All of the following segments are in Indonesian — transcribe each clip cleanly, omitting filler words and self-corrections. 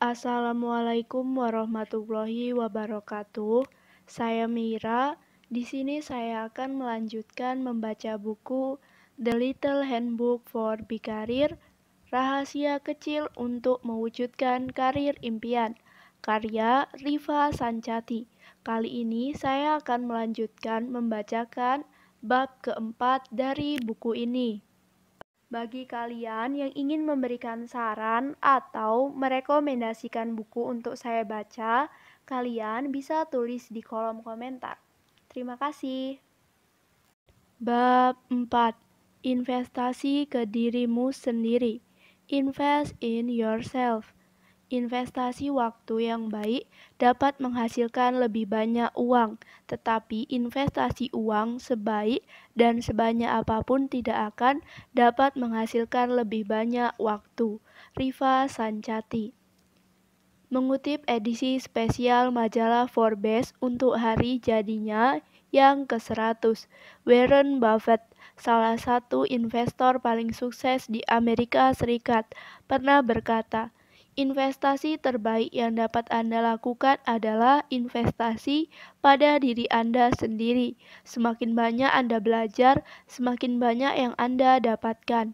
Assalamualaikum warahmatullahi wabarakatuh. Saya Mira. Di sini saya akan melanjutkan membaca buku The Little Handbook for Big Career, Rahasia Kecil untuk Mewujudkan Karir Impian, karya Riva Sancati. Kali ini saya akan melanjutkan membacakan bab keempat dari buku ini. Bagi kalian yang ingin memberikan saran atau merekomendasikan buku untuk saya baca, kalian bisa tulis di kolom komentar. Terima kasih. Bab 4. Investasi ke dirimu sendiri. Invest in yourself. Investasi waktu yang baik dapat menghasilkan lebih banyak uang, tetapi investasi uang sebaik dan sebanyak apapun tidak akan dapat menghasilkan lebih banyak waktu. Riva Sancati. Mengutip edisi spesial majalah Forbes untuk hari jadinya yang ke-100, Warren Buffett, salah satu investor paling sukses di Amerika Serikat, pernah berkata, investasi terbaik yang dapat Anda lakukan adalah investasi pada diri Anda sendiri. Semakin banyak Anda belajar, semakin banyak yang Anda dapatkan.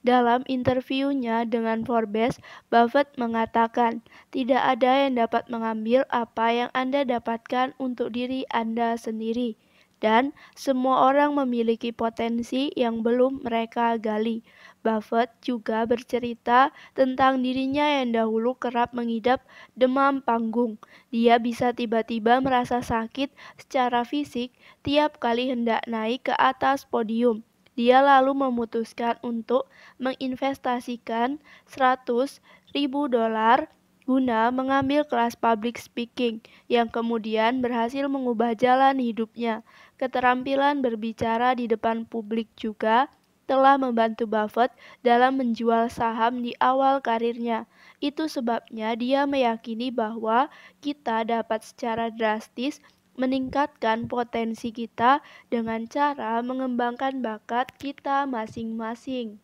Dalam interviunya dengan Forbes, Buffett mengatakan, tidak ada yang dapat mengambil apa yang Anda dapatkan untuk diri Anda sendiri. Dan semua orang memiliki potensi yang belum mereka gali. Buffett juga bercerita tentang dirinya yang dahulu kerap mengidap demam panggung. Dia bisa tiba-tiba merasa sakit secara fisik tiap kali hendak naik ke atas podium. Dia lalu memutuskan untuk menginvestasikan $100.000 guna mengambil kelas public speaking yang kemudian berhasil mengubah jalan hidupnya. Keterampilan berbicara di depan publik juga telah membantu Buffett dalam menjual saham di awal karirnya. Itu sebabnya dia meyakini bahwa kita dapat secara drastis meningkatkan potensi kita dengan cara mengembangkan bakat kita masing-masing.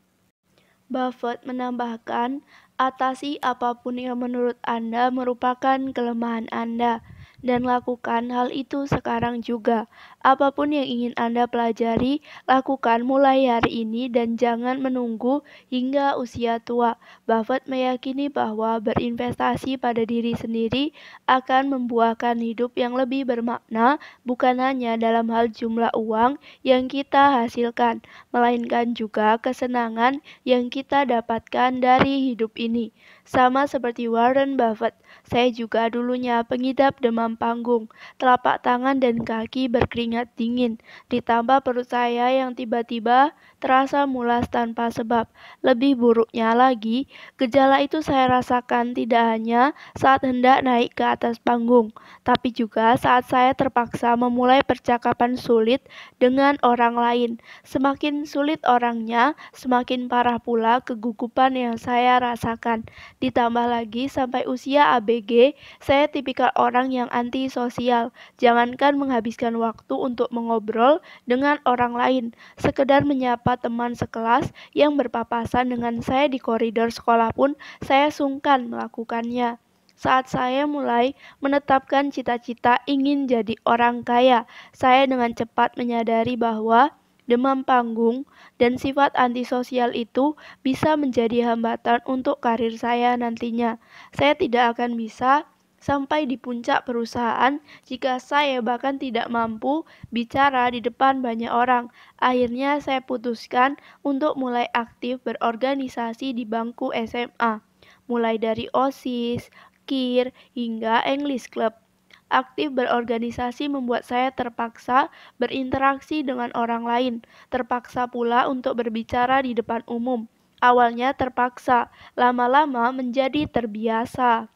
Buffett menambahkan, atasi apapun yang menurut Anda merupakan kelemahan Anda, dan lakukan hal itu sekarang juga. Apapun yang ingin Anda pelajari, lakukan mulai hari ini dan jangan menunggu hingga usia tua. Buffett meyakini bahwa berinvestasi pada diri sendiri akan membuahkan hidup yang lebih bermakna, bukan hanya dalam hal jumlah uang yang kita hasilkan, melainkan juga kesenangan yang kita dapatkan dari hidup ini. Sama seperti Warren Buffett, saya juga dulunya pengidap demam panggung, telapak tangan dan kaki berkeringat dingin, ditambah perut saya yang tiba-tiba terasa mulas tanpa sebab. Lebih buruknya lagi, gejala itu saya rasakan tidak hanya saat hendak naik ke atas panggung, tapi juga saat saya terpaksa memulai percakapan sulit dengan orang lain. Semakin sulit orangnya, semakin parah pula kegugupan yang saya rasakan. Ditambah lagi sampai usia ABG, saya tipikal orang yang antisosial. Jangankan menghabiskan waktu untuk mengobrol dengan orang lain, sekedar menyapa teman sekelas yang berpapasan dengan saya di koridor sekolah pun saya sungkan melakukannya. Saat saya mulai menetapkan cita-cita ingin jadi orang kaya, saya dengan cepat menyadari bahwa demam panggung dan sifat antisosial itu bisa menjadi hambatan untuk karir saya nantinya. Saya tidak akan bisa sampai di puncak perusahaan jika saya bahkan tidak mampu bicara di depan banyak orang. Akhirnya saya putuskan untuk mulai aktif berorganisasi di bangku SMA, mulai dari OSIS, KIR, hingga English Club. Aktif berorganisasi membuat saya terpaksa berinteraksi dengan orang lain, terpaksa pula untuk berbicara di depan umum. Awalnya terpaksa, lama-lama menjadi terbiasa.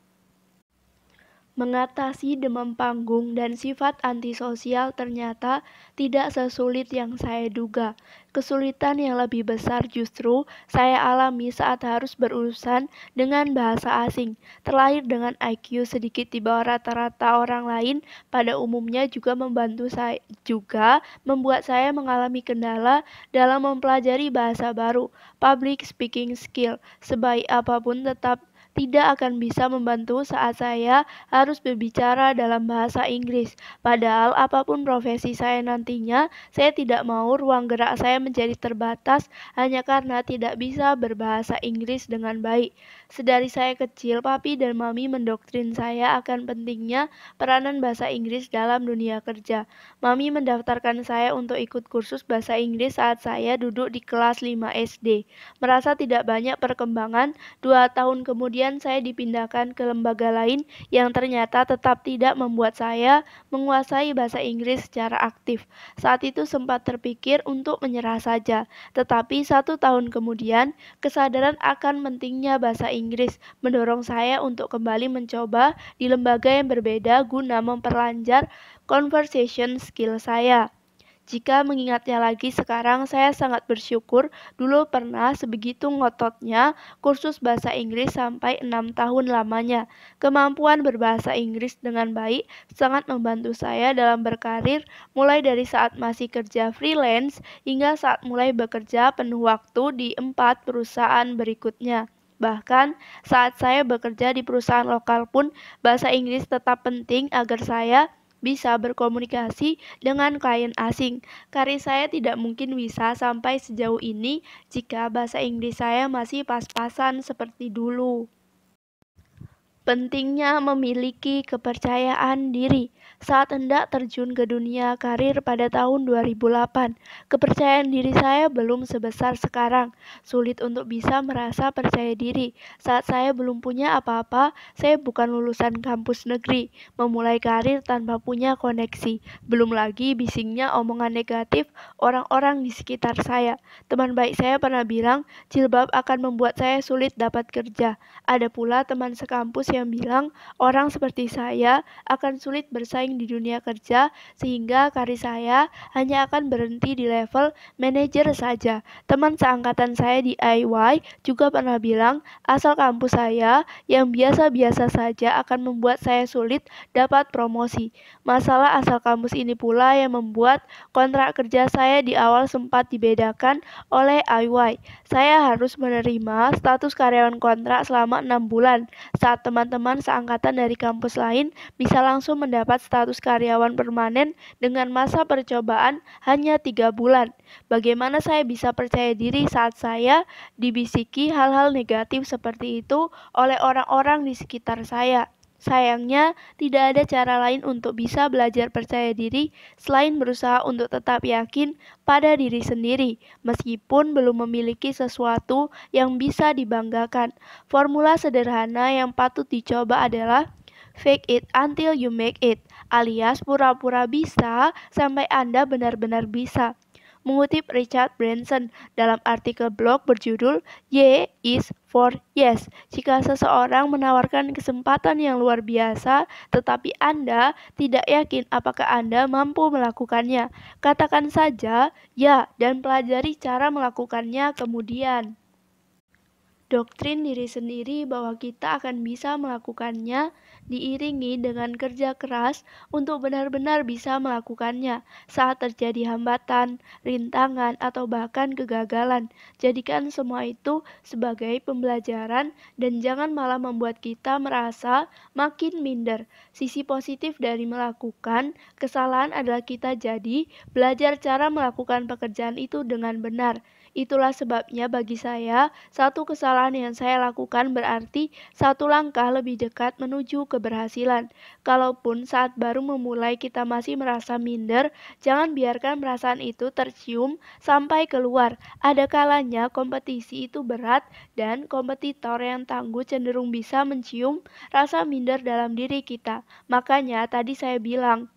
Mengatasi demam panggung dan sifat antisosial ternyata tidak sesulit yang saya duga. Kesulitan yang lebih besar justru saya alami saat harus berurusan dengan bahasa asing. Terlahir dengan IQ sedikit di bawah rata-rata orang lain, pada umumnya juga membuat saya mengalami kendala dalam mempelajari bahasa baru. Public speaking skill, sebaik apapun tetap tidak akan bisa membantu saat saya harus berbicara dalam bahasa Inggris. Padahal apapun profesi saya nantinya, saya tidak mau ruang gerak saya menjadi terbatas hanya karena tidak bisa berbahasa Inggris dengan baik. Sedari saya kecil, papi dan mami mendoktrin saya akan pentingnya peranan bahasa Inggris dalam dunia kerja. Mami mendaftarkan saya untuk ikut kursus bahasa Inggris saat saya duduk di kelas 5 SD. Merasa tidak banyak perkembangan, 2 tahun kemudian saya dipindahkan ke lembaga lain yang ternyata tetap tidak membuat saya menguasai bahasa Inggris secara aktif. Saat itu sempat terpikir untuk menyerah saja, tetapi 1 tahun kemudian kesadaran akan pentingnya bahasa Inggris mendorong saya untuk kembali mencoba di lembaga yang berbeda guna memperlancar conversation skill saya. Jika mengingatnya lagi sekarang, saya sangat bersyukur dulu pernah sebegitu ngototnya kursus bahasa Inggris sampai 6 tahun lamanya. Kemampuan berbahasa Inggris dengan baik sangat membantu saya dalam berkarir mulai dari saat masih kerja freelance hingga saat mulai bekerja penuh waktu di 4 perusahaan berikutnya. Bahkan saat saya bekerja di perusahaan lokal pun bahasa Inggris tetap penting agar saya bisa berkomunikasi dengan klien asing. Karir saya tidak mungkin bisa sampai sejauh ini jika bahasa Inggris saya masih pas-pasan seperti dulu. Pentingnya memiliki kepercayaan diri. Saat hendak terjun ke dunia karir pada tahun 2008, kepercayaan diri saya belum sebesar sekarang. Sulit untuk bisa merasa percaya diri. Saat saya belum punya apa-apa, saya bukan lulusan kampus negeri, memulai karir tanpa punya koneksi. Belum lagi bisingnya omongan negatif orang-orang di sekitar saya. Teman baik saya pernah bilang, jilbab akan membuat saya sulit dapat kerja. Ada pula teman sekampus yang bilang orang seperti saya akan sulit bersaing di dunia kerja sehingga karir saya hanya akan berhenti di level manajer saja. Teman seangkatan saya di IY juga pernah bilang asal kampus saya yang biasa-biasa saja akan membuat saya sulit dapat promosi. Masalah asal kampus ini pula yang membuat kontrak kerja saya di awal sempat dibedakan oleh IY. Saya harus menerima status karyawan kontrak selama 6 bulan, saat teman-teman seangkatan dari kampus lain bisa langsung mendapat status karyawan permanen dengan masa percobaan hanya 3 bulan. Bagaimana saya bisa percaya diri saat saya dibisiki hal-hal negatif seperti itu oleh orang-orang di sekitar saya? Sayangnya, tidak ada cara lain untuk bisa belajar percaya diri selain berusaha untuk tetap yakin pada diri sendiri, meskipun belum memiliki sesuatu yang bisa dibanggakan. Formula sederhana yang patut dicoba adalah fake it until you make it, alias pura-pura bisa sampai Anda benar-benar bisa. Mengutip Richard Branson dalam artikel blog berjudul Y is for Yes. Jika seseorang menawarkan kesempatan yang luar biasa, tetapi Anda tidak yakin apakah Anda mampu melakukannya, katakan saja ya dan pelajari cara melakukannya kemudian. Doktrin diri sendiri bahwa kita akan bisa melakukannya diiringi dengan kerja keras untuk benar-benar bisa melakukannya saat terjadi hambatan, rintangan, atau bahkan kegagalan. Jadikan semua itu sebagai pembelajaran dan jangan malah membuat kita merasa makin minder. Sisi positif dari melakukan kesalahan adalah kita jadi belajar cara melakukan pekerjaan itu dengan benar. Itulah sebabnya bagi saya, satu kesalahan yang saya lakukan berarti satu langkah lebih dekat menuju keberhasilan. Kalaupun saat baru memulai kita masih merasa minder, jangan biarkan perasaan itu tercium sampai keluar. Ada kalanya kompetisi itu berat dan kompetitor yang tangguh cenderung bisa mencium rasa minder dalam diri kita. Makanya tadi saya bilang,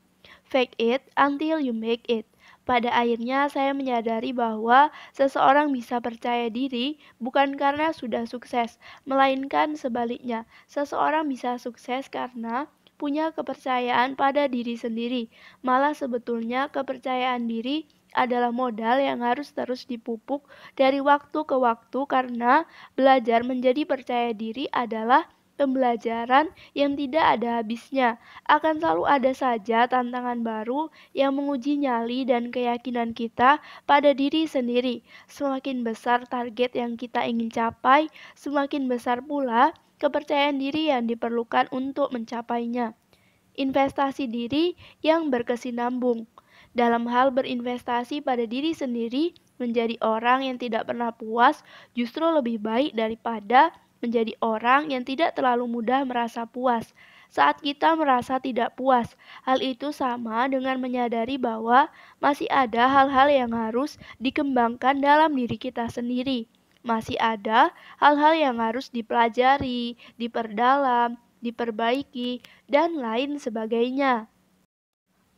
fake it until you make it. Pada akhirnya saya menyadari bahwa seseorang bisa percaya diri bukan karena sudah sukses, melainkan sebaliknya. Seseorang bisa sukses karena punya kepercayaan pada diri sendiri. Malah sebetulnya kepercayaan diri adalah modal yang harus terus dipupuk dari waktu ke waktu karena belajar menjadi percaya diri adalah pembelajaran yang tidak ada habisnya. Akan selalu ada saja tantangan baru yang menguji nyali dan keyakinan kita pada diri sendiri. Semakin besar target yang kita ingin capai, semakin besar pula kepercayaan diri yang diperlukan untuk mencapainya. Investasi diri yang berkesinambung. Dalam hal berinvestasi pada diri sendiri, menjadi orang yang tidak pernah puas justru lebih baik daripada menjadi orang yang tidak terlalu mudah merasa puas. Saat kita merasa tidak puas, hal itu sama dengan menyadari bahwa masih ada hal-hal yang harus dikembangkan dalam diri kita sendiri. Masih ada hal-hal yang harus dipelajari, diperdalam, diperbaiki, dan lain sebagainya.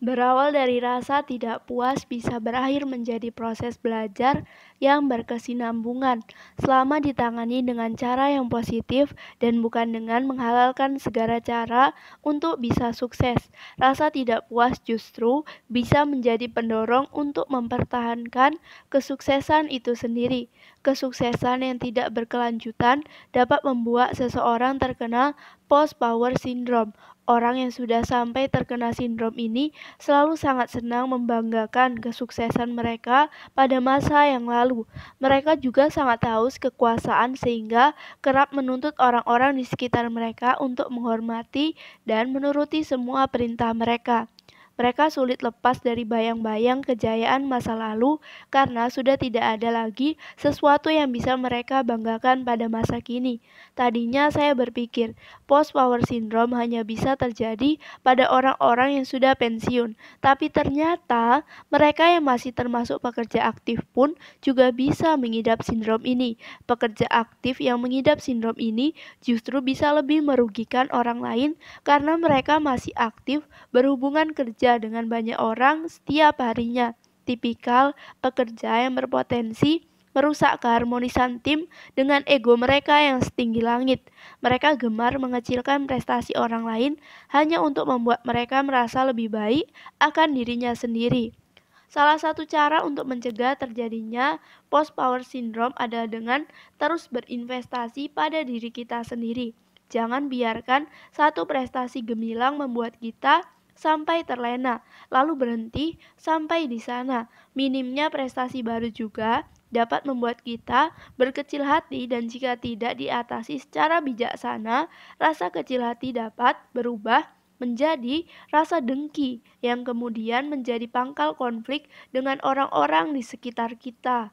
Berawal dari rasa tidak puas bisa berakhir menjadi proses belajar yang berkesinambungan selama ditangani dengan cara yang positif dan bukan dengan menghalalkan segala cara untuk bisa sukses. Rasa tidak puas justru bisa menjadi pendorong untuk mempertahankan kesuksesan itu sendiri. Kesuksesan yang tidak berkelanjutan dapat membuat seseorang terkena post-power syndrome. Orang yang sudah sampai terkena sindrom ini selalu sangat senang membanggakan kesuksesan mereka pada masa yang lalu. Mereka juga sangat haus kekuasaan sehingga kerap menuntut orang-orang di sekitar mereka untuk menghormati dan menuruti semua perintah mereka. Mereka sulit lepas dari bayang-bayang kejayaan masa lalu karena sudah tidak ada lagi sesuatu yang bisa mereka banggakan pada masa kini. Tadinya saya berpikir, post-power syndrome hanya bisa terjadi pada orang-orang yang sudah pensiun, tapi ternyata mereka yang masih termasuk pekerja aktif pun juga bisa mengidap sindrom ini. Pekerja aktif yang mengidap sindrom ini justru bisa lebih merugikan orang lain karena mereka masih aktif berhubungan kerja dengan banyak orang setiap harinya. Tipikal pekerja yang berpotensi merusak keharmonisan tim dengan ego mereka yang setinggi langit. Mereka gemar mengecilkan prestasi orang lain hanya untuk membuat mereka merasa lebih baik akan dirinya sendiri. Salah satu cara untuk mencegah terjadinya post-power syndrome adalah dengan terus berinvestasi pada diri kita sendiri. Jangan biarkan satu prestasi gemilang membuat kita sampai terlena, lalu berhenti sampai di sana. Minimnya prestasi baru juga dapat membuat kita berkecil hati dan jika tidak diatasi secara bijaksana, rasa kecil hati dapat berubah menjadi rasa dengki yang kemudian menjadi pangkal konflik dengan orang-orang di sekitar kita.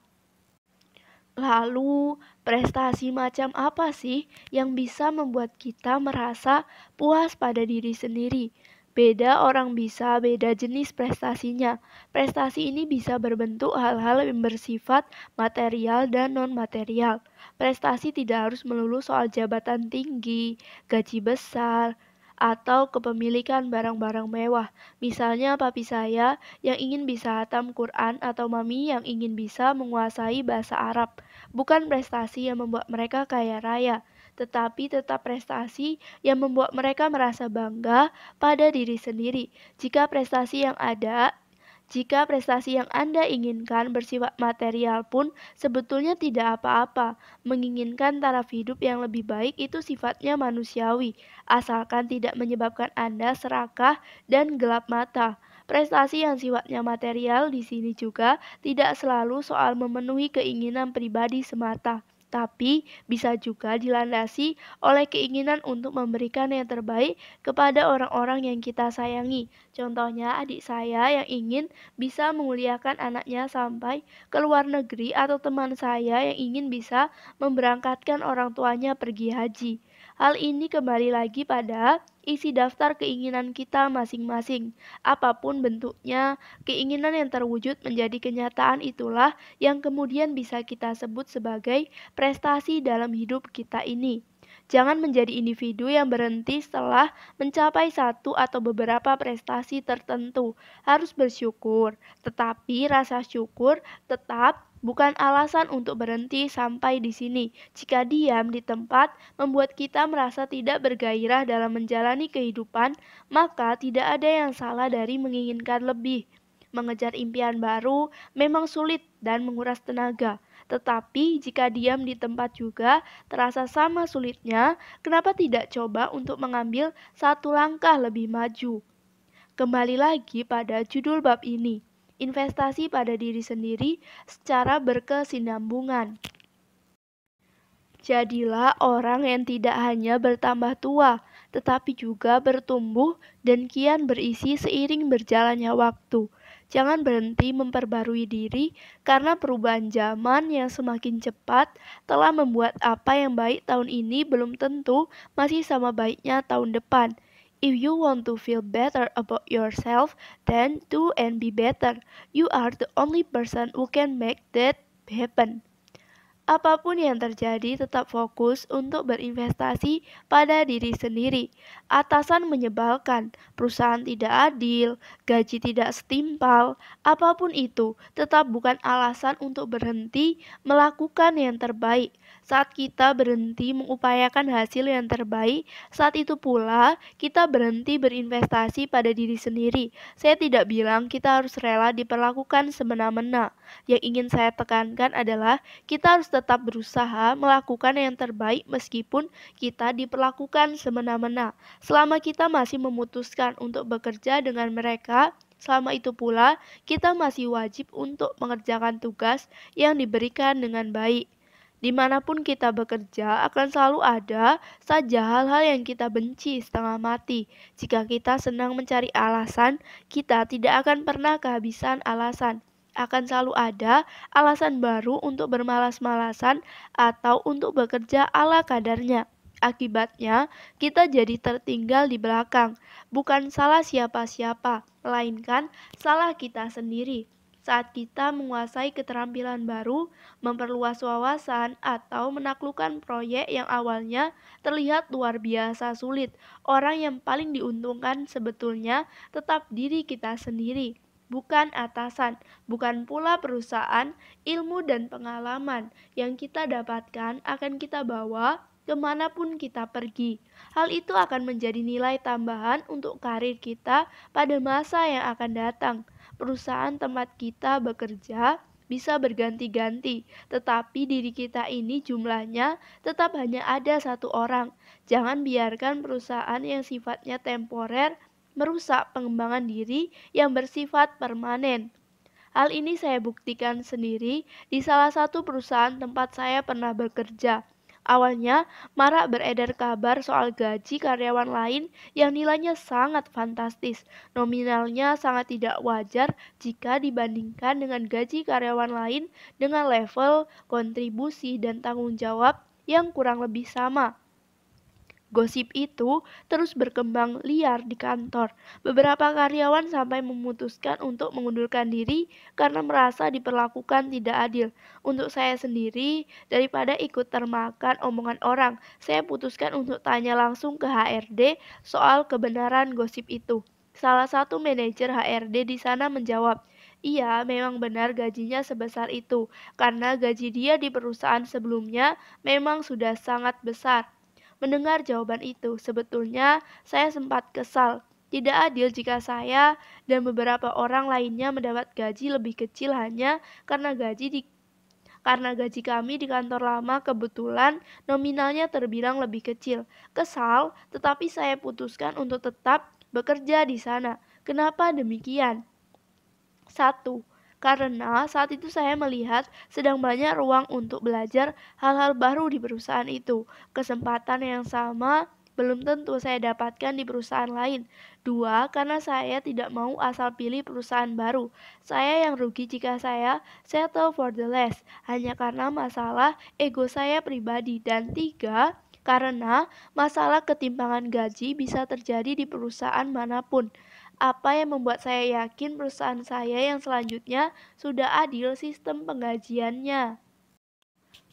Lalu, prestasi macam apa sih yang bisa membuat kita merasa puas pada diri sendiri? Beda orang bisa beda jenis prestasinya. Prestasi ini bisa berbentuk hal-hal yang bersifat material dan non-material. Prestasi tidak harus melulu soal jabatan tinggi, gaji besar, atau kepemilikan barang-barang mewah. Misalnya papi saya yang ingin bisa hatam Quran atau mami yang ingin bisa menguasai bahasa Arab. Bukan prestasi yang membuat mereka kaya raya, tetapi tetap prestasi yang membuat mereka merasa bangga pada diri sendiri. Jika prestasi yang Anda inginkan bersifat material pun sebetulnya tidak apa-apa. Menginginkan taraf hidup yang lebih baik itu sifatnya manusiawi, asalkan tidak menyebabkan Anda serakah dan gelap mata. Prestasi yang sifatnya material di sini juga tidak selalu soal memenuhi keinginan pribadi semata, tapi bisa juga dilandasi oleh keinginan untuk memberikan yang terbaik kepada orang-orang yang kita sayangi. Contohnya adik saya yang ingin bisa memuliakan anaknya sampai ke luar negeri atau teman saya yang ingin bisa memberangkatkan orang tuanya pergi haji. Hal ini kembali lagi pada isi daftar keinginan kita masing-masing. Apapun bentuknya, keinginan yang terwujud menjadi kenyataan itulah yang kemudian bisa kita sebut sebagai prestasi dalam hidup kita ini. Jangan menjadi individu yang berhenti setelah mencapai satu atau beberapa prestasi tertentu. Harus bersyukur, tetapi rasa syukur tetap bukan alasan untuk berhenti sampai di sini. Jika diam di tempat membuat kita merasa tidak bergairah dalam menjalani kehidupan, maka tidak ada yang salah dari menginginkan lebih. Mengejar impian baru memang sulit dan menguras tenaga. Tetapi jika diam di tempat juga terasa sama sulitnya, kenapa tidak coba untuk mengambil satu langkah lebih maju? Kembali lagi pada judul bab ini, investasi pada diri sendiri secara berkesinambungan. Jadilah orang yang tidak hanya bertambah tua, tetapi juga bertumbuh dan kian berisi seiring berjalannya waktu. Jangan berhenti memperbarui diri karena perubahan zaman yang semakin cepat telah membuat apa yang baik tahun ini belum tentu masih sama baiknya tahun depan. If you want to feel better about yourself, then do and be better. You are the only person who can make that happen. Apapun yang terjadi, tetap fokus untuk berinvestasi pada diri sendiri. Atasan menyebalkan, perusahaan tidak adil, gaji tidak setimpal, apapun itu tetap bukan alasan untuk berhenti melakukan yang terbaik. Saat kita berhenti mengupayakan hasil yang terbaik, saat itu pula kita berhenti berinvestasi pada diri sendiri. Saya tidak bilang kita harus rela diperlakukan semena-mena. Yang ingin saya tekankan adalah kita harus tetap berusaha melakukan yang terbaik meskipun kita diperlakukan semena-mena. Selama kita masih memutuskan untuk bekerja dengan mereka, selama itu pula kita masih wajib untuk mengerjakan tugas yang diberikan dengan baik. Dimanapun kita bekerja akan selalu ada saja hal-hal yang kita benci setengah mati. Jika kita senang mencari alasan, kita tidak akan pernah kehabisan alasan. Akan selalu ada alasan baru untuk bermalas-malasan atau untuk bekerja ala kadarnya. Akibatnya, kita jadi tertinggal di belakang. Bukan salah siapa-siapa, melainkan salah kita sendiri. Saat kita menguasai keterampilan baru, memperluas wawasan, atau menaklukkan proyek yang awalnya terlihat luar biasa sulit, orang yang paling diuntungkan sebetulnya tetap diri kita sendiri. Bukan atasan, bukan pula perusahaan, ilmu dan pengalaman yang kita dapatkan akan kita bawa kemanapun kita pergi. Hal itu akan menjadi nilai tambahan untuk karir kita pada masa yang akan datang. Perusahaan tempat kita bekerja bisa berganti-ganti, tetapi diri kita ini jumlahnya tetap hanya ada satu orang. Jangan biarkan perusahaan yang sifatnya temporer merusak pengembangan diri yang bersifat permanen. Hal ini saya buktikan sendiri di salah satu perusahaan tempat saya pernah bekerja. Awalnya, marak beredar kabar soal gaji karyawan lain yang nilainya sangat fantastis. Nominalnya sangat tidak wajar jika dibandingkan dengan gaji karyawan lain dengan level kontribusi dan tanggung jawab yang kurang lebih sama. Gosip itu terus berkembang liar di kantor. Beberapa karyawan sampai memutuskan untuk mengundurkan diri karena merasa diperlakukan tidak adil. Untuk saya sendiri, daripada ikut termakan omongan orang, saya putuskan untuk tanya langsung ke HRD soal kebenaran gosip itu. Salah satu manajer HRD di sana menjawab, "Iya, memang benar gajinya sebesar itu, karena gaji dia di perusahaan sebelumnya memang sudah sangat besar." Mendengar jawaban itu, sebetulnya saya sempat kesal. Tidak adil jika saya dan beberapa orang lainnya mendapat gaji lebih kecil hanya karena gaji kami di kantor lama kebetulan nominalnya terbilang lebih kecil. Kesal, tetapi saya putuskan untuk tetap bekerja di sana. Kenapa demikian? Satu, karena saat itu saya melihat sedang banyak ruang untuk belajar hal-hal baru di perusahaan itu. Kesempatan yang sama belum tentu saya dapatkan di perusahaan lain. Dua, karena saya tidak mau asal pilih perusahaan baru. Saya yang rugi jika saya settle for the less, hanya karena masalah ego saya pribadi. Dan tiga, karena masalah ketimpangan gaji bisa terjadi di perusahaan manapun. Apa yang membuat saya yakin perusahaan saya yang selanjutnya sudah adil sistem penggajiannya.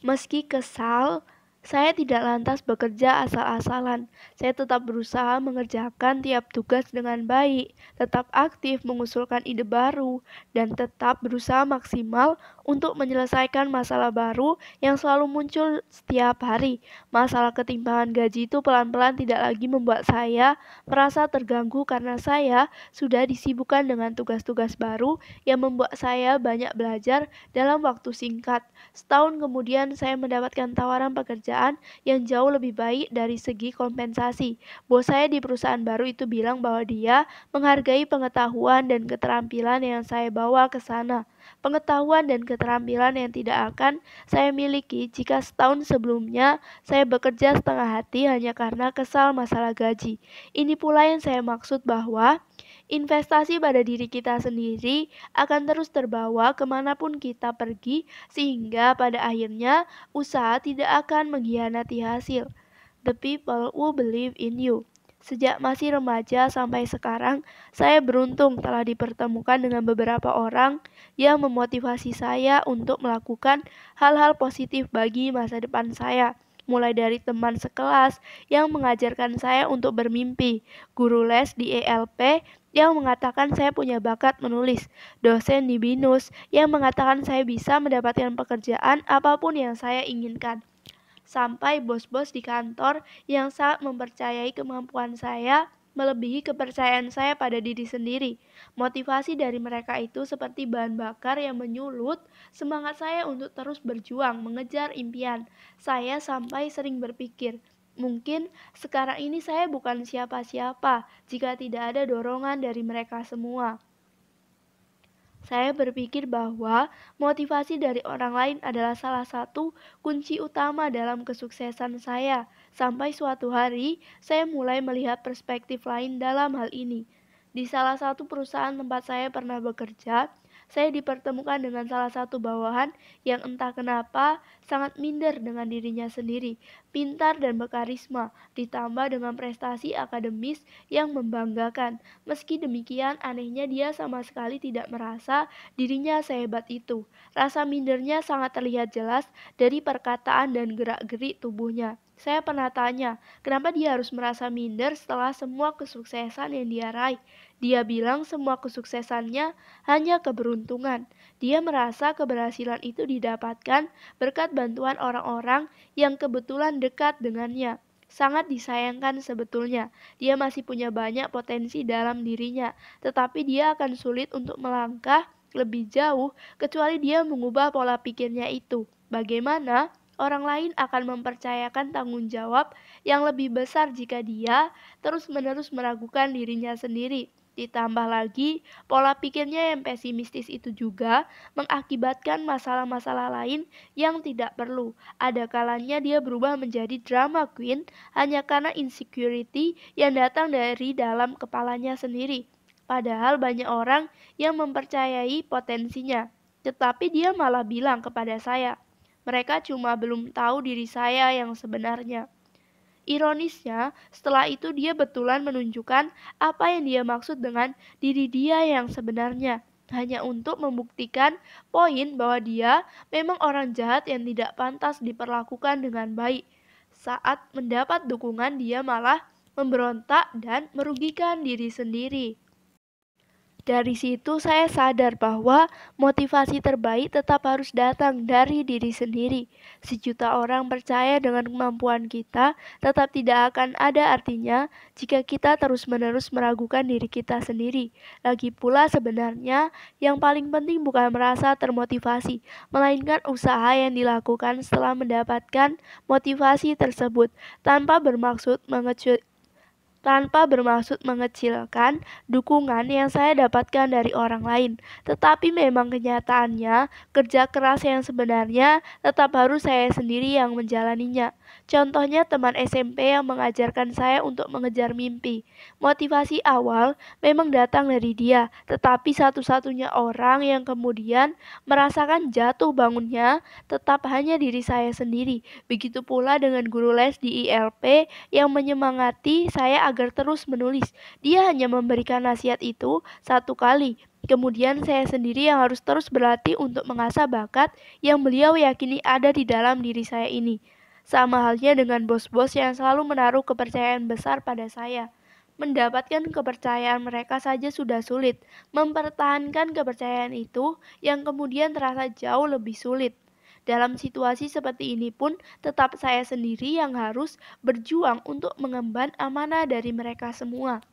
Meski kesal, saya tidak lantas bekerja asal-asalan. Saya tetap berusaha mengerjakan tiap tugas dengan baik, tetap aktif mengusulkan ide baru, dan tetap berusaha maksimal untuk menyelesaikan masalah baru yang selalu muncul setiap hari. Masalah ketimpangan gaji itu pelan-pelan tidak lagi membuat saya merasa terganggu karena saya sudah disibukkan dengan tugas-tugas baru yang membuat saya banyak belajar dalam waktu singkat. Setahun kemudian saya mendapatkan tawaran pekerjaan pekerjaan yang jauh lebih baik dari segi kompensasi. Bos saya di perusahaan baru itu bilang bahwa dia menghargai pengetahuan dan keterampilan yang saya bawa ke sana. Pengetahuan dan keterampilan yang tidak akan saya miliki jika setahun sebelumnya saya bekerja setengah hati hanya karena kesal masalah gaji. Ini pula yang saya maksud bahwa investasi pada diri kita sendiri akan terus terbawa kemanapun kita pergi, sehingga pada akhirnya usaha tidak akan mengkhianati hasil. The people who believe in you. Sejak masih remaja sampai sekarang, saya beruntung telah dipertemukan dengan beberapa orang yang memotivasi saya untuk melakukan hal-hal positif bagi masa depan saya. Mulai dari teman sekelas yang mengajarkan saya untuk bermimpi, guru les di ELP yang mengatakan saya punya bakat menulis, dosen di BINUS yang mengatakan saya bisa mendapatkan pekerjaan apapun yang saya inginkan, sampai bos-bos di kantor yang sangat mempercayai kemampuan saya melebihi kepercayaan saya pada diri sendiri. Motivasi dari mereka itu seperti bahan bakar yang menyulut semangat saya untuk terus berjuang mengejar impian. Saya sampai sering berpikir, mungkin sekarang ini saya bukan siapa-siapa jika tidak ada dorongan dari mereka semua. Saya berpikir bahwa motivasi dari orang lain adalah salah satu kunci utama dalam kesuksesan saya. Sampai suatu hari, saya mulai melihat perspektif lain dalam hal ini. Di salah satu perusahaan tempat saya pernah bekerja, saya dipertemukan dengan salah satu bawahan yang entah kenapa sangat minder dengan dirinya sendiri, pintar dan berkarisma, ditambah dengan prestasi akademis yang membanggakan. Meski demikian, anehnya dia sama sekali tidak merasa dirinya sehebat itu. Rasa mindernya sangat terlihat jelas dari perkataan dan gerak-gerik tubuhnya. Saya pernah tanya, kenapa dia harus merasa minder setelah semua kesuksesan yang dia raih? Dia bilang semua kesuksesannya hanya keberuntungan. Dia merasa keberhasilan itu didapatkan berkat bantuan orang-orang yang kebetulan dekat dengannya. Sangat disayangkan sebetulnya, dia masih punya banyak potensi dalam dirinya, tetapi dia akan sulit untuk melangkah lebih jauh kecuali dia mengubah pola pikirnya itu. Bagaimana orang lain akan mempercayakan tanggung jawab yang lebih besar jika dia terus-menerus meragukan dirinya sendiri? Ditambah lagi, pola pikirnya yang pesimistis itu juga mengakibatkan masalah-masalah lain yang tidak perlu. Ada kalanya dia berubah menjadi drama queen hanya karena insecurity yang datang dari dalam kepalanya sendiri. Padahal banyak orang yang mempercayai potensinya. Tetapi dia malah bilang kepada saya, mereka cuma belum tahu diri saya yang sebenarnya. Ironisnya, setelah itu dia betulan menunjukkan apa yang dia maksud dengan diri dia yang sebenarnya, hanya untuk membuktikan poin bahwa dia memang orang jahat yang tidak pantas diperlakukan dengan baik. Saat mendapat dukungan, dia malah memberontak dan merugikan diri sendiri. Dari situ saya sadar bahwa motivasi terbaik tetap harus datang dari diri sendiri. Sejuta orang percaya dengan kemampuan kita, tetap tidak akan ada artinya jika kita terus-menerus meragukan diri kita sendiri. Lagi pula sebenarnya yang paling penting bukan merasa termotivasi, melainkan usaha yang dilakukan setelah mendapatkan motivasi tersebut tanpa bermaksud mengecilkan dukungan yang saya dapatkan dari orang lain. Tetapi memang kenyataannya, kerja keras yang sebenarnya tetap harus saya sendiri yang menjalaninya. Contohnya teman SMP yang mengajarkan saya untuk mengejar mimpi. Motivasi awal memang datang dari dia, tetapi satu-satunya orang yang kemudian merasakan jatuh bangunnya tetap hanya diri saya sendiri. Begitu pula dengan guru les di ILP yang menyemangati saya agar terus menulis. Dia hanya memberikan nasihat itu satu kali. Kemudian saya sendiri yang harus terus berlatih untuk mengasah bakat yang beliau yakini ada di dalam diri saya ini. Sama halnya dengan bos-bos yang selalu menaruh kepercayaan besar pada saya. Mendapatkan kepercayaan mereka saja sudah sulit. Mempertahankan kepercayaan itu yang kemudian terasa jauh lebih sulit. Dalam situasi seperti ini pun tetap saya sendiri yang harus berjuang untuk mengemban amanah dari mereka semua.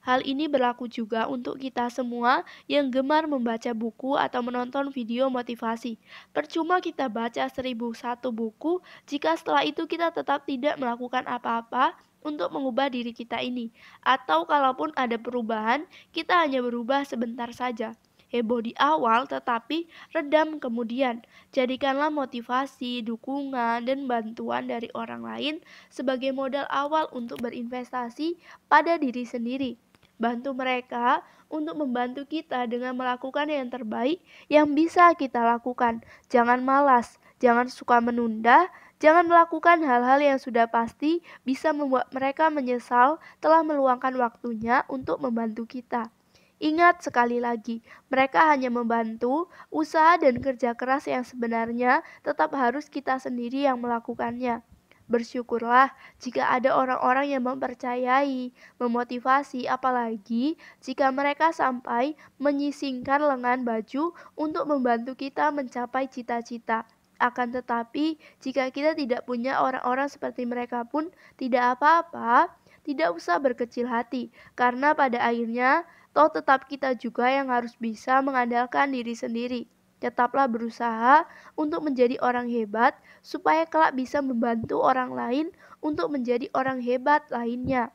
Hal ini berlaku juga untuk kita semua yang gemar membaca buku atau menonton video motivasi. Percuma kita baca 1001 buku jika setelah itu kita tetap tidak melakukan apa-apa untuk mengubah diri kita ini. Atau kalaupun ada perubahan, kita hanya berubah sebentar saja. Heboh di awal tetapi redam kemudian. Jadikanlah motivasi, dukungan, dan bantuan dari orang lain sebagai modal awal untuk berinvestasi pada diri sendiri. Bantu mereka untuk membantu kita dengan melakukan yang terbaik yang bisa kita lakukan. Jangan malas, jangan suka menunda, jangan melakukan hal-hal yang sudah pasti bisa membuat mereka menyesal telah meluangkan waktunya untuk membantu kita. Ingat sekali lagi, mereka hanya membantu, usaha dan kerja keras yang sebenarnya tetap harus kita sendiri yang melakukannya. Bersyukurlah jika ada orang-orang yang mempercayai, memotivasi, apalagi jika mereka sampai menyisingkan lengan baju untuk membantu kita mencapai cita-cita. Akan tetapi, jika kita tidak punya orang-orang seperti mereka pun tidak apa-apa, tidak usah berkecil hati, karena pada akhirnya toh tetap kita juga yang harus bisa mengandalkan diri sendiri. Tetaplah berusaha untuk menjadi orang hebat supaya kelak bisa membantu orang lain untuk menjadi orang hebat lainnya.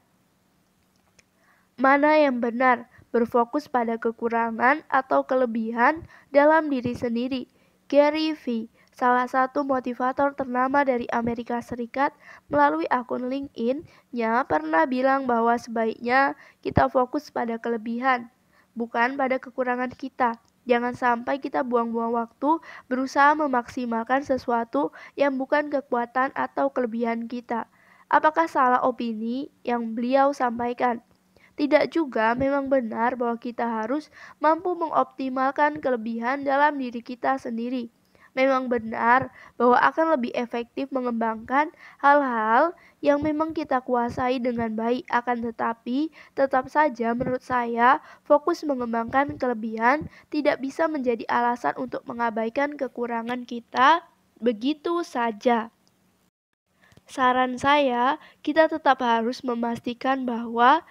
Mana yang benar? Berfokus pada kekurangan atau kelebihan dalam diri sendiri. Gary V, salah satu motivator ternama dari Amerika Serikat, melalui akun LinkedIn-nya pernah bilang bahwa sebaiknya kita fokus pada kelebihan, bukan pada kekurangan kita. Jangan sampai kita buang-buang waktu berusaha memaksimalkan sesuatu yang bukan kekuatan atau kelebihan kita. Apakah salah opini yang beliau sampaikan? Tidak juga memang benar bahwa kita harus mampu mengoptimalkan kelebihan dalam diri kita sendiri. Memang benar bahwa akan lebih efektif mengembangkan hal-hal yang memang kita kuasai dengan baik. Akan tetapi, tetap saja menurut saya, fokus mengembangkan kelebihan tidak bisa menjadi alasan untuk mengabaikan kekurangan kita begitu saja. Saran saya, kita tetap harus memastikan bahwa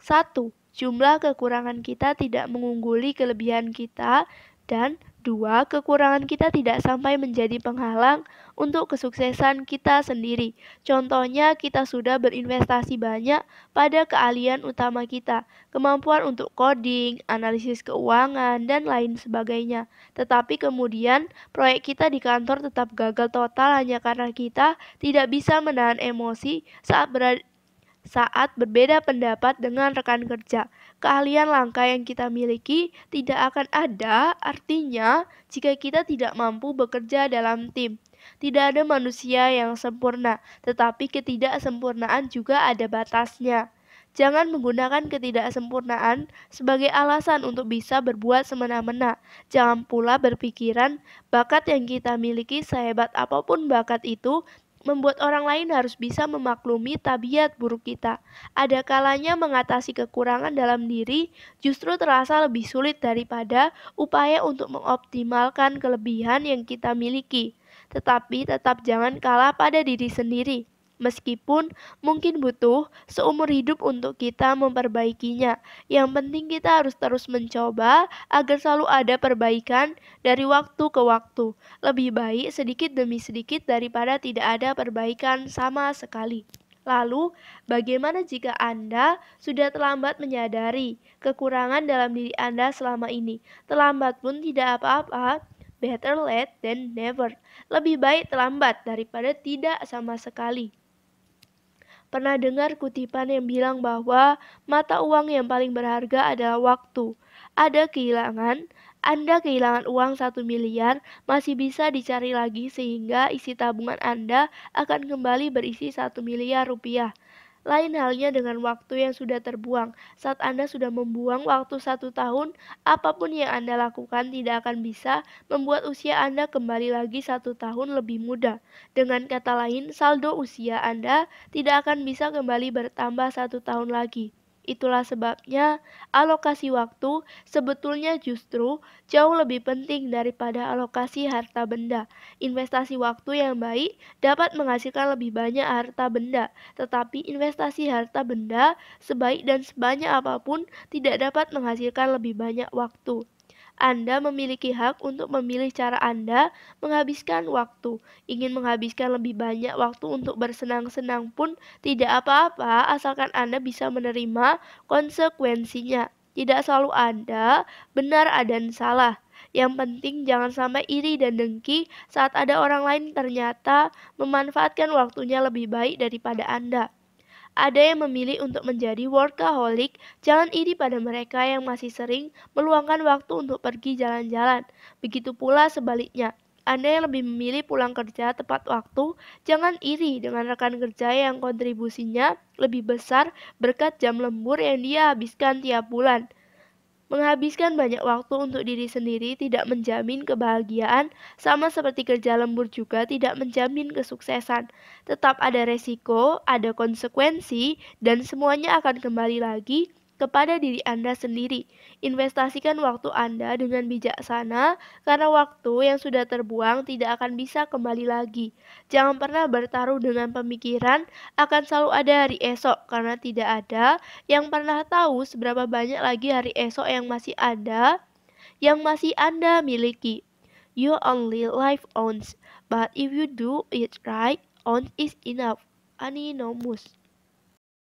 1. Jumlah kekurangan kita tidak mengungguli kelebihan kita. Dan 2. Kekurangan kita tidak sampai menjadi penghalang untuk kesuksesan kita sendiri. Contohnya, kita sudah berinvestasi banyak pada keahlian utama kita, kemampuan untuk coding, analisis keuangan, dan lain sebagainya. Tetapi kemudian, proyek kita di kantor tetap gagal total hanya karena kita tidak bisa menahan emosi saat berbeda pendapat dengan rekan kerja. Keahlian langka yang kita miliki tidak akan ada artinya jika kita tidak mampu bekerja dalam tim. Tidak ada manusia yang sempurna, tetapi ketidaksempurnaan juga ada batasnya. Jangan menggunakan ketidaksempurnaan sebagai alasan untuk bisa berbuat semena-mena. Jangan pula berpikiran bakat yang kita miliki sehebat apapun bakat itu membuat orang lain harus bisa memaklumi tabiat buruk kita. Ada kalanya mengatasi kekurangan dalam diri justru terasa lebih sulit daripada upaya untuk mengoptimalkan kelebihan yang kita miliki. Tetapi tetap jangan kalah pada diri sendiri. Meskipun mungkin butuh seumur hidup untuk kita memperbaikinya. Yang penting kita harus terus mencoba agar selalu ada perbaikan dari waktu ke waktu. Lebih baik sedikit demi sedikit daripada tidak ada perbaikan sama sekali. Lalu, bagaimana jika Anda sudah terlambat menyadari kekurangan dalam diri Anda selama ini? Terlambat pun tidak apa-apa. Better late than never. Lebih baik terlambat daripada tidak sama sekali. Pernah dengar kutipan yang bilang bahwa mata uang yang paling berharga adalah waktu. Anda kehilangan uang 1 miliar, masih bisa dicari lagi sehingga isi tabungan Anda akan kembali berisi 1 miliar rupiah. Lain halnya dengan waktu yang sudah terbuang. Saat Anda sudah membuang waktu 1 tahun, apapun yang Anda lakukan tidak akan bisa membuat usia Anda kembali lagi 1 tahun lebih muda. Dengan kata lain, saldo usia Anda tidak akan bisa kembali bertambah 1 tahun lagi. Itulah sebabnya alokasi waktu sebetulnya justru jauh lebih penting daripada alokasi harta benda. Investasi waktu yang baik dapat menghasilkan lebih banyak harta benda, tetapi investasi harta benda sebaik dan sebanyak apapun tidak dapat menghasilkan lebih banyak waktu. Anda memiliki hak untuk memilih cara Anda menghabiskan waktu. Ingin menghabiskan lebih banyak waktu untuk bersenang-senang pun tidak apa-apa, asalkan Anda bisa menerima konsekuensinya. Tidak selalu Anda benar dan salah. Yang penting jangan sampai iri dan dengki saat ada orang lain ternyata memanfaatkan waktunya lebih baik daripada Anda. Ada yang memilih untuk menjadi workaholic, jangan iri pada mereka yang masih sering meluangkan waktu untuk pergi jalan-jalan. Begitu pula sebaliknya. Anda yang lebih memilih pulang kerja tepat waktu, jangan iri dengan rekan kerja yang kontribusinya lebih besar berkat jam lembur yang dia habiskan tiap bulan. Menghabiskan banyak waktu untuk diri sendiri tidak menjamin kebahagiaan, sama seperti kerja lembur juga tidak menjamin kesuksesan. Tetap ada resiko, ada konsekuensi, dan semuanya akan kembali lagi kepada diri Anda sendiri. Investasikan waktu Anda dengan bijaksana, karena waktu yang sudah terbuang tidak akan bisa kembali lagi. Jangan pernah bertaruh dengan pemikiran akan selalu ada hari esok, karena tidak ada yang pernah tahu seberapa banyak lagi hari esok yang masih ada, yang masih Anda miliki. You only live once, but if you do it right, once is enough. Anonymous.